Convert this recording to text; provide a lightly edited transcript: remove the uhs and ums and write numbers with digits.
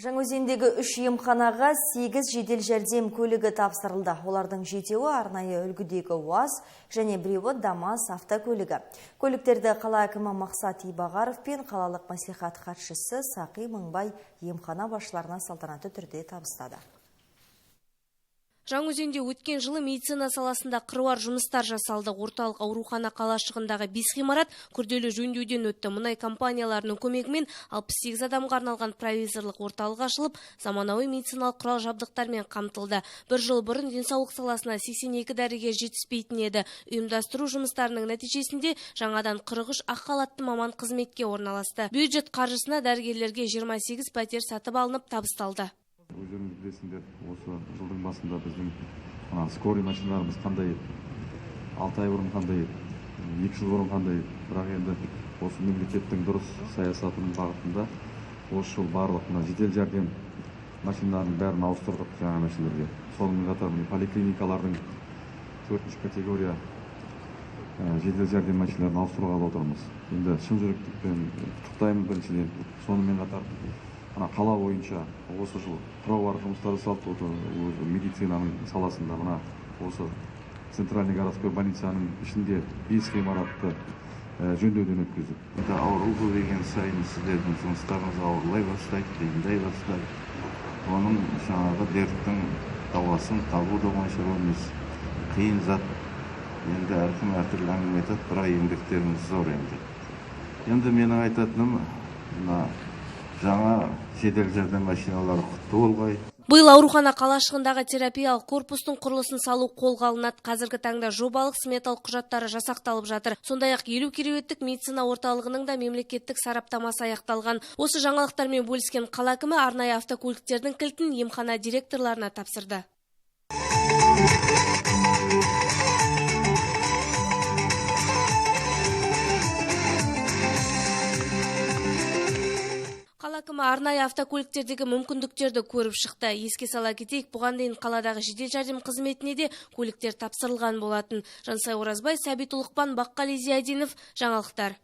Жаңаөзендегі 3 емханаға 8 жедел жәрдем көлігі тапсырылды. Олардың 7-і арнайы үлгідегі УАЗ және біреуі ДАМАЗ автокөлігі. Көліктерді қала әкімі Мақсат Ибағаров пен қалалық мәслихат хатшысы Сақи Мыңбай емхана басшыларына салтанатты түрде табыстады. Жаңаөзенде өткен жылы медицина саласында қыруар жұмыстар жасалды. Орталық аурухана қалашығындағы 5 ғимарат күрделі жөндеуден өтті. Мұнай компанияларының көмегімен 68 адамға арналған провизорлық орталық ашылып, заманауи медициналық құрал жабдықтармен қамтылды. Бір жыл бұрын денсаулық саласына 82 дәрігер жетіспейтін еді. Ұйымдастыру жұмыстарының нәтижесінде жаңадан 43 ақ халатты маман қызметке орналасты. Бюджет қаржысына дәрігерлерге 28 пәтер сатып алынып табысталды. Өздеріңіз білесіңдер, осы жылдың басында біздің скорый машиналарымыз қандай, 6 ай бұрын қандай, 2 жыл бұрын қандай, бірақ енді осы мемлекеттің дұрыс саясатының бағытында осы жыл барлық жедел жәрдем машиналарының бәрін ауыстырдық жаңа машиналарға. Сонымен қатар поликлиникалардың 4-ші категория жедел жәрдем машиналарын ауыстыруға отырмыз. Енді шын жүректікпен құттықтаймын біріншіден. Сонымен қатар қала бойынша осы жыл қыруар жұмыстар жасалып отыр. Медицинаның саласында осы центральный городской больницаның ішінде 5 ғимаратты жөндеуден өткіздік. Енді ауру көбейген сайын сіздердің жұмыстарыңыз ауырлай бастайды, қиындай бастайды. Оның жаңағы дерттің дауасын табу да оңай шаруа емес, қиын зат. Енді әркім әртүрлі әңгіме айтады, бірақ еңбектеріңіз зор енді. Енді менің айтатыным, жаңа жедел жәрдем машиналары құтты болғай. Биыл аурухана қалашығындағы терапиялық корпустың құрылысын салу қолға алынады. Қазіргі таңда жобалық сметалық құжаттары жасақталып жатыр. Сондай-ақ 50 кереуеттік медицина орталығының да мемлекеттік сараптамасы аяқталған. Осы жаңалықтармен бөліскен қала әкімі арнайы автокөліктердің кілтін емхана директорларына тапсырды. Қала әкімі арнайы автокөліктердегі мүмкіндіктерді көріп шықты. Еске сала кетейік, бұған дейін қаладағы жедел жәрдем қызметіне де көліктер тапсырылған болатын. Жансай Оразбай, Сәбит Ұлықпан, Баққали Зиядинов, жаңалықтар.